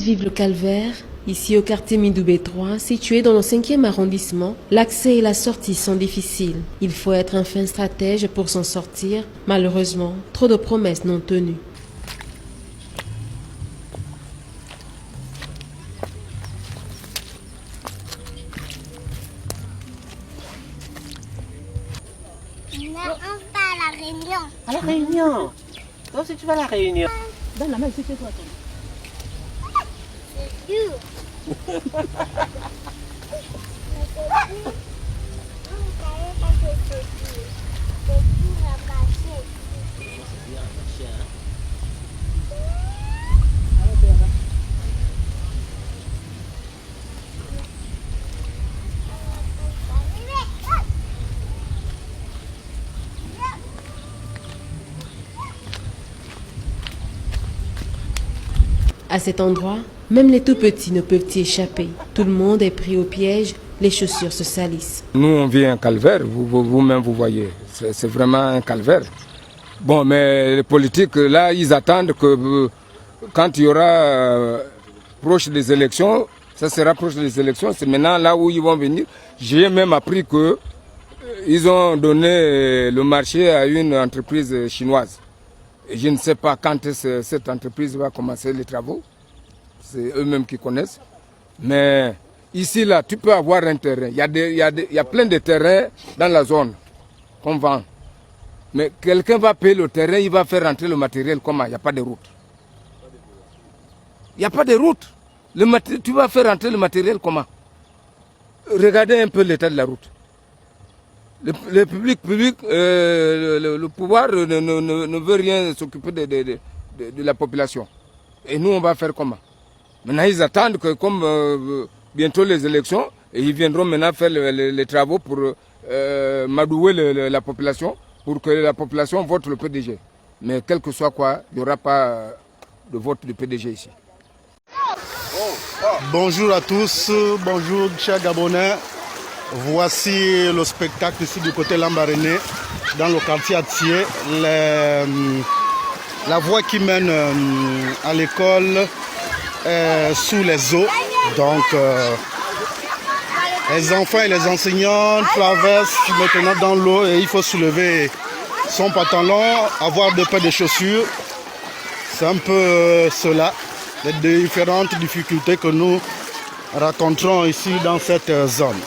vive le calvaire. Ici au quartier Midoubé 3, situé dans le 5e arrondissement, l'accès et la sortie sont difficiles. Il faut être un fin stratège pour s'en sortir. Malheureusement, trop de promesses non tenues. À la Réunion. Toi aussi tu vas à la Réunion. Donne la main ici, c'est toi. À cet endroit, même les tout petits ne peuvent y échapper. Tout le monde est pris au piège, les chaussures se salissent. Nous, on vit un calvaire, vous-même vous voyez, c'est vraiment un calvaire. Bon, mais les politiques, là, ils attendent que quand il y aura proche des élections, ça sera proche des élections, c'est maintenant là où ils vont venir. J'ai même appris qu'ils ont donné le marché à une entreprise chinoise. Et je ne sais pas quand cette entreprise va commencer les travaux. C'est eux-mêmes qui connaissent. Mais ici, là, tu peux avoir un terrain. Il y a plein de terrains dans la zone qu'on vend. Mais quelqu'un va payer le terrain, il va faire rentrer le matériel. Comment? Il n'y a pas de route. Il n'y a pas de route. Tu vas faire rentrer le matériel comment? Regardez un peu l'état de la route. Le pouvoir ne veut rien s'occuper de la population. Et nous, on va faire comment? Maintenant, ils attendent que comme bientôt les élections, et ils viendront maintenant faire les travaux pour madouer la population, pour que la population vote le PDG. Mais quel que soit quoi, il n'y aura pas de vote du PDG ici. Bonjour à tous, bonjour chers Gabonais. Voici le spectacle ici du côté Lambaréné, dans le quartier Atié. La voie qui mène à l'école est sous les eaux. Donc les enfants et les enseignants traversent maintenant dans l'eau et il faut soulever son pantalon, avoir deux paires de chaussures. C'est un peu cela, les différentes difficultés que nous rencontrons ici dans cette zone.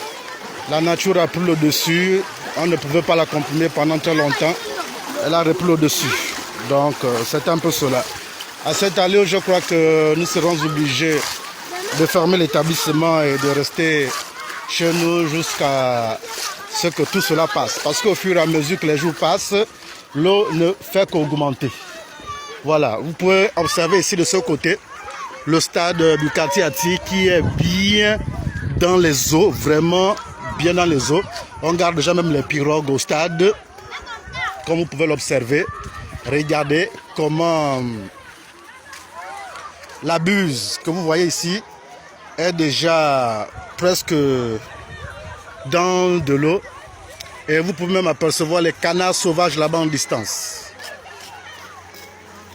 La nature a pris le dessus, on ne pouvait pas la comprimer pendant très longtemps, elle a repris le dessus. Donc c'est un peu cela. À cette allée, je crois que nous serons obligés de fermer l'établissement et de rester chez nous jusqu'à ce que tout cela passe. Parce qu'au fur et à mesure que les jours passent, l'eau ne fait qu'augmenter. Voilà, vous pouvez observer ici de ce côté le stade du quartier Ati qui est bien dans les eaux, vraiment bien dans les eaux. On garde déjà même les pirogues au stade, comme vous pouvez l'observer. Regardez comment la buse que vous voyez ici est déjà presque dans de l'eau. Et vous pouvez même apercevoir les canards sauvages là-bas en distance.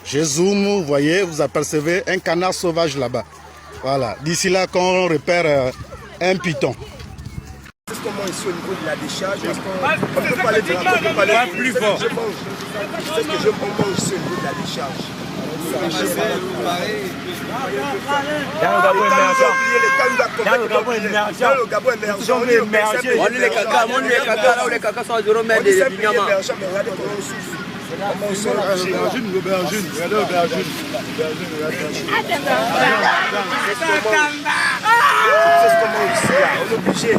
Je zoome, vous voyez, vous apercevez un canard sauvage là-bas. Voilà, d'ici là qu'on repère un python. Comment ici au niveau de la décharge, on peut parler de la, on peut parler plus fort. C'est ce que je comprends ici au niveau de la décharge. Dans le Gabon émergent. Dans le Gabon émergent. On est les caca, là où les caca sont à 0 mètres de Bignama. L'aubergine, regardez l'aubergine. C'est comment ici, on est obligé.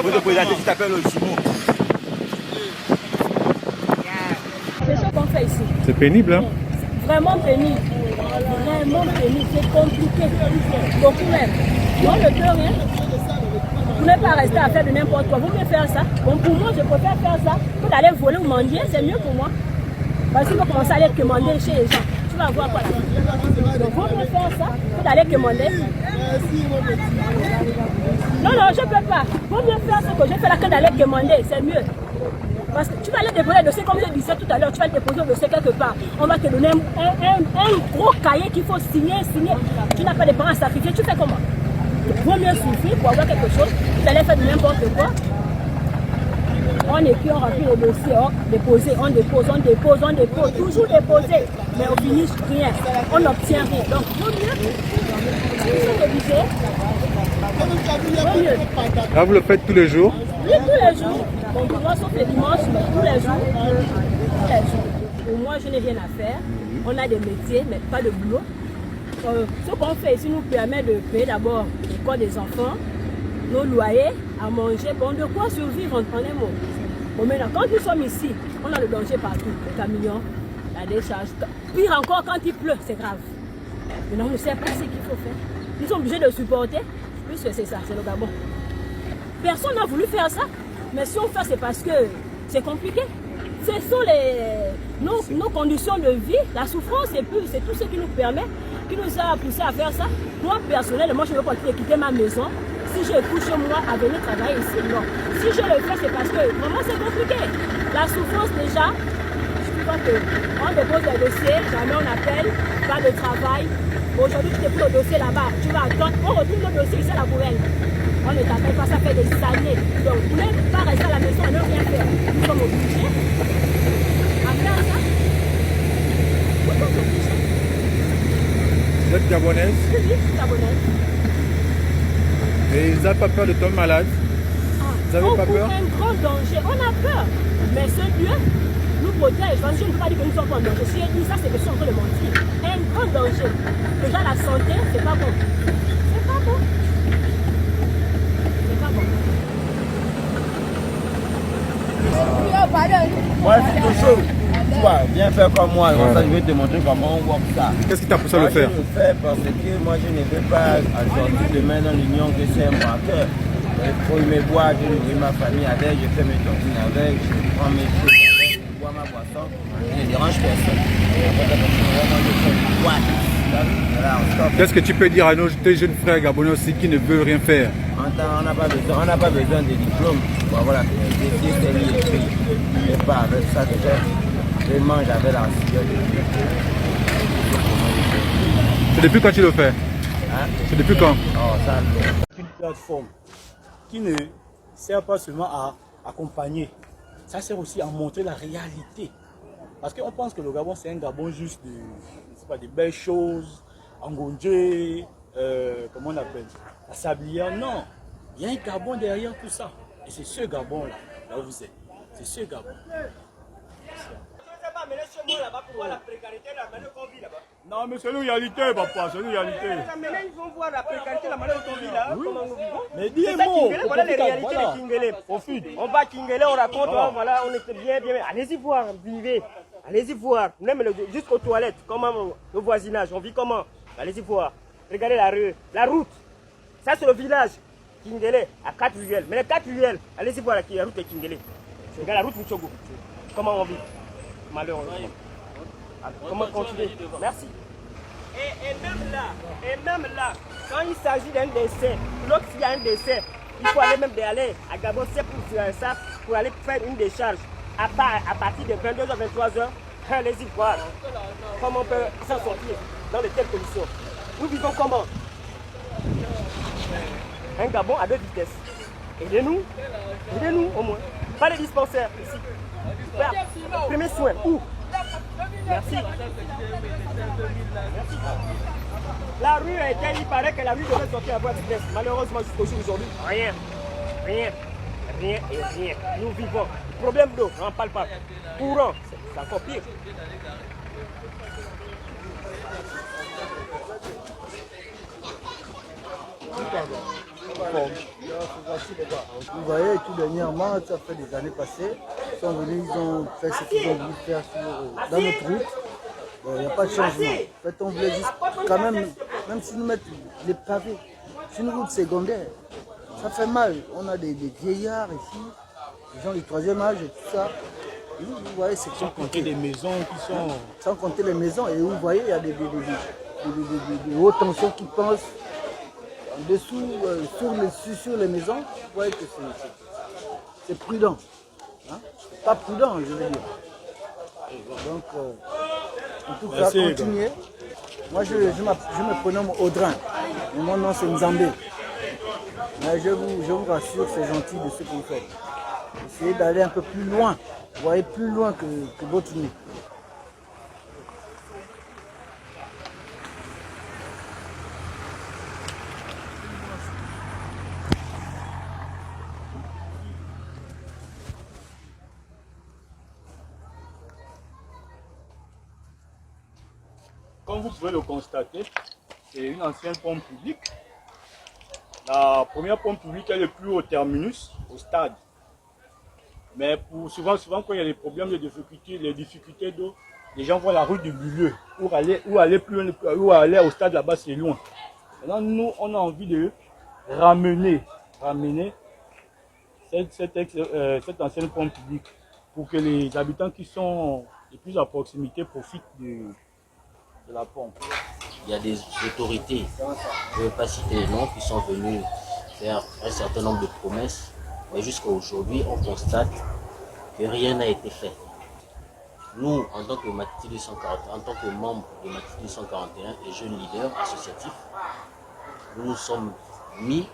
Vous te présentez, tu t'appelles Simon. C'est ce qu'on fait ici. C'est pénible, hein? Vraiment pénible. Vraiment pénible. C'est compliqué. Beaucoup même. On ne peut rien. Vous n'êtes pas resté à faire de n'importe quoi. Vous pouvez faire ça. Bon, pour moi, je préfère faire ça que d'aller voler ou mendier. C'est mieux pour moi. Parce qu'il faut commencer à aller commander chez les gens. Tu vas voir quoi là. Donc, vous pouvez faire ça que d'aller commander. Non, non, je ne peux pas. Vous pouvez faire ce que je fais là que d'aller commander. C'est mieux. Parce que tu vas aller déposer le dossier, comme je disais tout à l'heure, tu vas déposer le dossier quelque part. On va te donner un gros cahier qu'il faut signer. Tu n'as pas de parents à sacrifier, tu fais comment? Il vaut mieux souffrir pour avoir quelque chose. Tu allais faire n'importe quoi. On écrit, on remplit le dossier, on dépose, toujours déposer. Mais on finit rien, on n'obtient rien. Donc, vaut mieux, ils sont obligés. Vaut mieux. Là, vous le faites tous les jours? Oui, tous les jours. Bon, pour moi, sauf les dimanches, mais tous les jours. Tous les jours. Pour moi, je n'ai rien à faire. On a des métiers, mais pas de boulot. Ce qu'on fait ici nous permet de payer d'abord l'école des enfants, nos loyers, à manger, bon, de quoi survivre en un mot. Bon, maintenant, quand nous sommes ici, on a le danger partout, le camion, la décharge. Pire encore, quand il pleut, c'est grave. Maintenant, on ne sait pas ce qu'il faut faire. Nous sommes obligés de supporter, puisque c'est ça, c'est le Gabon. Personne n'a voulu faire ça, mais si on fait, c'est parce que c'est compliqué. Ce sont nos conditions de vie, la souffrance, et puis c'est tout ce qui nous permet, qui nous a poussé à faire ça. Moi, personnellement, je ne veux pas quitter ma maison. Si je couche moi à venir travailler ici, non. Si je le fais, c'est parce que vraiment c'est compliqué. La souffrance déjà, je crois qu'on dépose le dossier, jamais on appelle, pas de travail. Aujourd'hui, tu déposes le dossier là-bas, tu vas attendre, on retrouve le dossier ici à la poubelle. On ne t'appelle pas, ça fait des années. Donc, vous n'êtes pas rester à la maison et ne rien faire. Nous sommes obligés à faire ça. Nous sommes obligés. Vous êtes gabonaise? Oui, je suis gabonaise. Et ils n'ont pas peur de tomber malade? Vous n'avez pas peur? Un grand danger, on a peur. Mais ce Dieu nous protège. Je ne peux pas dire que nous sommes pas en danger. Si je dis ça, c'est que je suis en train de mentir. Un grand danger. Déjà, la santé, c'est pas bon. C'est pas bon. C'est pas bon. Ouais, c'est tout chaud. Tu vois, viens faire comme moi. Comme ça, je vais te montrer comment on voit ça. Qu'est-ce qui t'a poussé à le faire? Je le fais parce que moi, je ne veux pas sortir demain dans l'union que c'est un braqueur. Pour me boire, je nourris ma famille avec, je fais mes tontines avec, je prends mes choses avec, je bois ma boisson, je ne dérange personne. Qu'est-ce que tu peux dire à nos jeunes frères gabonais aussi qui ne veulent rien faire? On n'a pas besoin de diplôme pour avoir la écrit. Je pas avec ça, je mange avec la cigarette. C'est depuis quand tu le fais? Hein? C'est depuis quand? Oh, ça, une plateforme qui ne sert pas seulement à accompagner, ça sert aussi à montrer la réalité. Parce qu'on pense que le Gabon, c'est un Gabon juste de belles choses, Angondjé, comment on appelle, la sablière. Non, il y a un Gabon derrière tout ça. Et c'est ce Gabon-là, là où vous êtes. C'est ce Gabon. Non, mais c'est une réalité, papa, c'est une réalité. Ils vont voir la précarité, la manière dont on vit là. Oui. Comment nous vivons. Mais dis un mot. Voilà les réalités de Kingele. On va à Kingele, on raconte, voilà, on était bien. Allez-y voir, vivez. Allez-y voir. Même jusqu'aux toilettes, comment le voisinage, on vit comment. Allez-y voir. Regardez la rue, la route. Ça, c'est le village. Kingele, à 4 ruelles. Mais les 4 ruelles, allez-y voir la route de Kingele. Regarde la route Mouchogo. Comment on vit. Malheureusement. Comment continuer? Merci. Et même là, quand il s'agit d'un décès, lorsqu'il y a un décès, il faut aller aller à Gabon, c'est pour ça, pour aller faire une décharge. À partir de 22h, 23h, allez-y voir comment on peut s'en sortir dans de telles conditions. Nous vivons comment? Un Gabon à 2 vitesses. Aidez-nous au moins. Pas les dispensaires ici. Premier soin, où? Merci. La rue a été, il paraît que la rue devrait sortir à voie de vitesse. Malheureusement, jusqu'au jour d'aujourd'hui, rien. Nous vivons. Problème d'eau, on n'en parle pas. Courant, c'est encore pire. Vous voyez, tout dernièrement, ça fait des années passées, ils sont venus, ils ont fait ce qu'ils ont voulu faire dans notre route. Il n'y a pas de changement. En fait, on voulait juste, quand même si nous mettons les pavés sur une route secondaire, ça fait mal. On a des vieillards ici, des gens du 3e âge et tout ça. Et vous voyez, c'est sans compter des maisons qui sont... Sans compter les maisons, et vous voyez, il y a des hautes tensions qui pensent en dessous, sur les maisons. Vous voyez que c'est prudent. Hein? pas prudent, je veux dire. Donc, en tout cas, continuez. Moi, je me prénomme Audrin. Et mon nom, c'est Nzambé. Mais je vous rassure, c'est gentil de ce que vous faites. Essayez d'aller un peu plus loin. Vous voyez plus loin que votre nuit. Comme vous pouvez le constater, c'est une ancienne pompe publique. La première pompe publique est le plus haut terminus, au stade. Mais souvent quand il y a des problèmes, les difficultés d'eau, les gens vont à la rue du milieu ou aller au stade là-bas, c'est loin. Maintenant, nous, on a envie de ramener cette ancienne pompe publique pour que les habitants qui sont les plus à proximité profitent de la pompe. Il y a des autorités, je ne vais pas citer les noms, qui sont venus faire un certain nombre de promesses, mais jusqu'à aujourd'hui, on constate que rien n'a été fait. Nous, en tant que Matiti 241, en tant que membre de Matiti 241 et jeunes leaders associatifs, nous nous sommes mis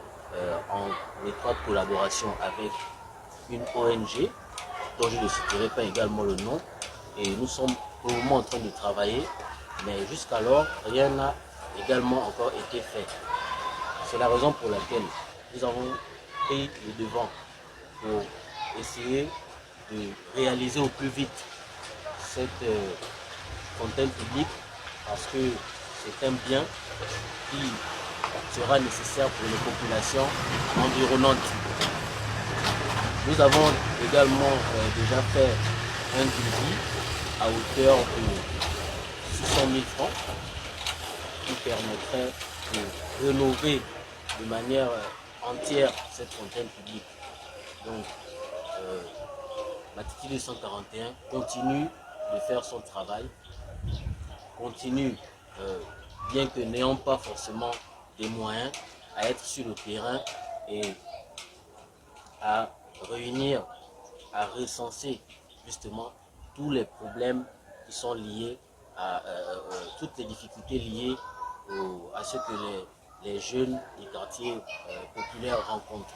en étroite collaboration avec une ONG, dont je ne citerai pas également le nom, et nous sommes pour le moment en train de travailler, mais jusqu'alors, rien n'a également encore été fait. C'est la raison pour laquelle nous avons pris le devant pour essayer de réaliser au plus vite cette fontaine publique, parce que c'est un bien qui sera nécessaire pour les populations environnantes. Nous avons également déjà fait un devis à hauteur de 600 000 francs qui permettrait de rénover de manière entière cette fontaine publique. Donc, Matiti 241 continue de faire son travail, continue, bien que n'ayant pas forcément des moyens, à être sur le terrain et à réunir, à recenser justement tous les problèmes qui sont liés à toutes les difficultés liées à ce que les jeunes des quartiers populaires rencontrent.